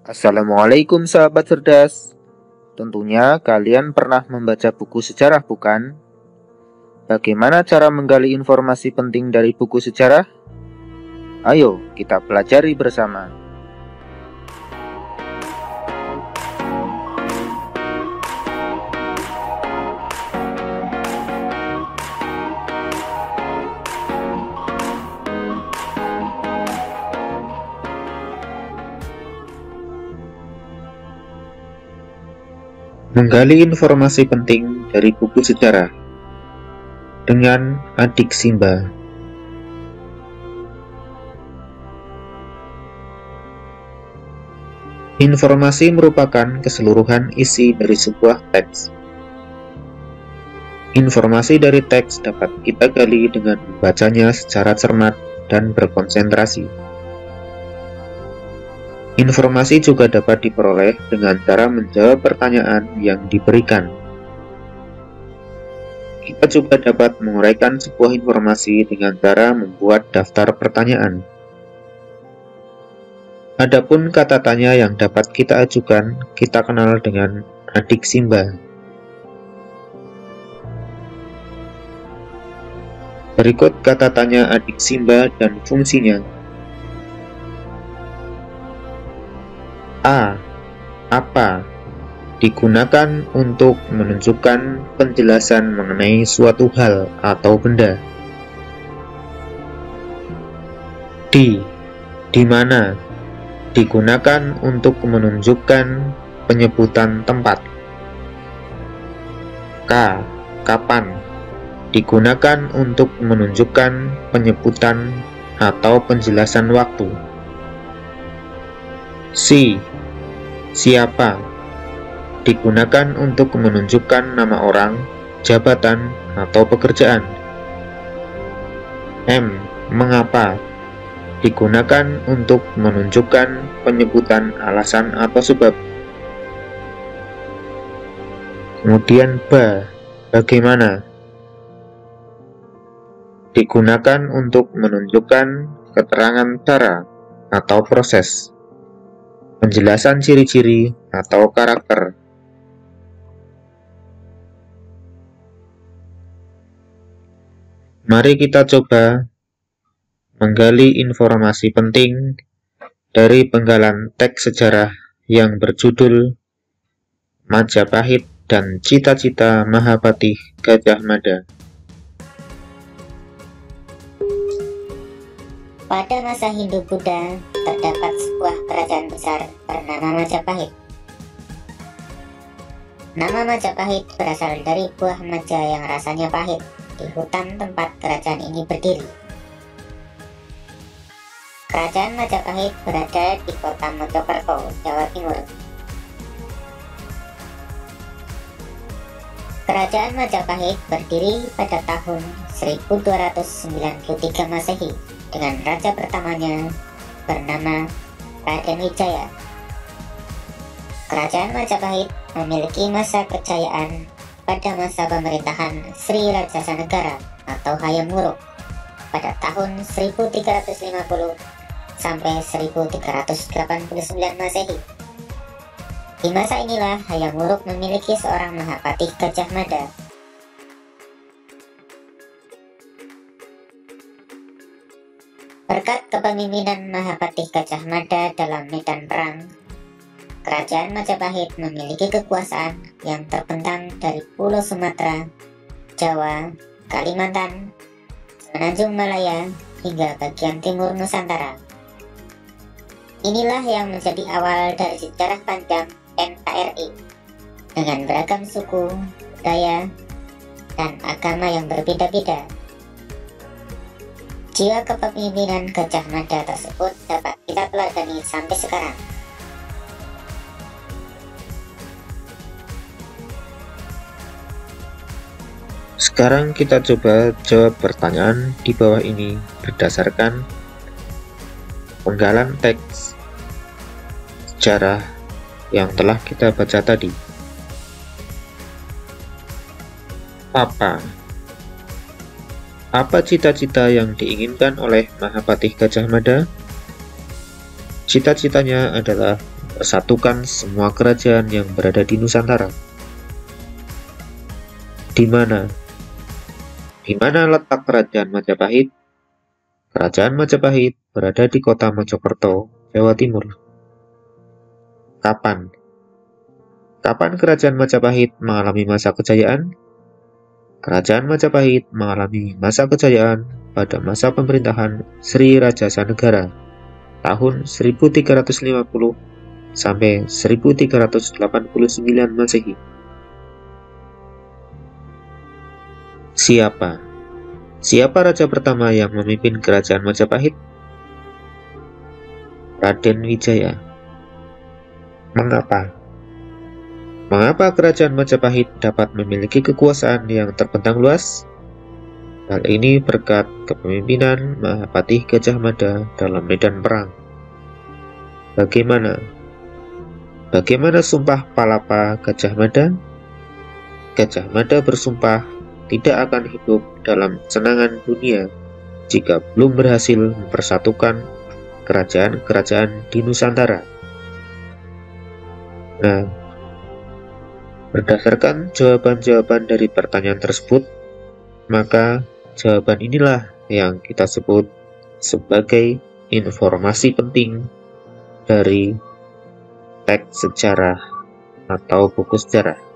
Assalamualaikum sahabat cerdas. Tentunya kalian pernah membaca buku sejarah, bukan? Bagaimana cara menggali informasi penting dari buku sejarah? Ayo kita pelajari bersama. Menggali informasi penting dari buku sejarah dengan Adik Simba. Informasi merupakan keseluruhan isi dari sebuah teks. Informasi dari teks dapat kita gali dengan membacanya secara cermat dan berkonsentrasi. Informasi juga dapat diperoleh dengan cara menjawab pertanyaan yang diberikan. Kita juga dapat menguraikan sebuah informasi dengan cara membuat daftar pertanyaan. Adapun kata tanya yang dapat kita ajukan, kita kenal dengan Adik Simba. Berikut kata tanya Adik Simba dan fungsinya. A. Apa? Digunakan untuk menunjukkan penjelasan mengenai suatu hal atau benda. D. Di mana? Digunakan untuk menunjukkan penyebutan tempat. K. Kapan? Digunakan untuk menunjukkan penyebutan atau penjelasan waktu. C. Siapa? Digunakan untuk menunjukkan nama orang, jabatan, atau pekerjaan. M. Mengapa? Digunakan untuk menunjukkan penyebutan alasan atau sebab. Kemudian B. Bagaimana? Digunakan untuk menunjukkan keterangan cara atau proses, penjelasan ciri-ciri atau karakter. Mari kita coba menggali informasi penting dari penggalan teks sejarah yang berjudul Majapahit dan Cita-cita Mahapatih Gajah Mada. Pada masa Hindu-Buddha, terdapat sebuah kerajaan besar bernama Majapahit. Nama Majapahit berasal dari buah maja yang rasanya pahit di hutan tempat kerajaan ini berdiri. Kerajaan Majapahit berada di kota Mojokerto, Jawa Timur. Kerajaan Majapahit berdiri pada tahun 1293 Masehi dengan raja pertamanya bernama Raden Wijaya. Kerajaan Majapahit memiliki masa kejayaan pada masa pemerintahan Sri Rajasa Negara atau Hayam Wuruk pada tahun 1350 sampai 1389 Masehi. Di masa inilah Hayam Wuruk memiliki seorang Mahapatih Gajah Mada. Berkat kepemimpinan Mahapatih Gajah Mada dalam medan perang, Kerajaan Majapahit memiliki kekuasaan yang terbentang dari Pulau Sumatera, Jawa, Kalimantan, Semenanjung Malaya, hingga bagian timur Nusantara. Inilah yang menjadi awal dari sejarah panjang NKRI, dengan beragam suku, budaya, dan agama yang berbeda-beda. Jiwa kepemimpinan Gajah Mada tersebut dapat kita teladani sampai sekarang. Sekarang kita coba jawab pertanyaan di bawah ini berdasarkan penggalan teks sejarah yang telah kita baca tadi. Apa cita-cita yang diinginkan oleh Mahapatih Gajah Mada? Cita-citanya adalah mempersatukan semua kerajaan yang berada di Nusantara. Di mana? Di mana letak Kerajaan Majapahit? Kerajaan Majapahit berada di kota Mojokerto, Jawa Timur. Kapan? Kapan Kerajaan Majapahit mengalami masa kejayaan? Kerajaan Majapahit mengalami masa kejayaan pada masa pemerintahan Sri Rajasa Negara tahun 1350 sampai 1389 Masehi. Siapa? Siapa raja pertama yang memimpin Kerajaan Majapahit? Raden Wijaya. Mengapa? Mengapa Kerajaan Majapahit dapat memiliki kekuasaan yang terbentang luas? Hal ini berkat kepemimpinan Mahapatih Gajah Mada dalam medan perang. Bagaimana? Bagaimana sumpah palapa Gajah Mada? Gajah Mada bersumpah tidak akan hidup dalam kesenangan dunia jika belum berhasil mempersatukan kerajaan-kerajaan di Nusantara. Nah, berdasarkan jawaban-jawaban dari pertanyaan tersebut, maka jawaban inilah yang kita sebut sebagai informasi penting dari teks sejarah atau buku sejarah.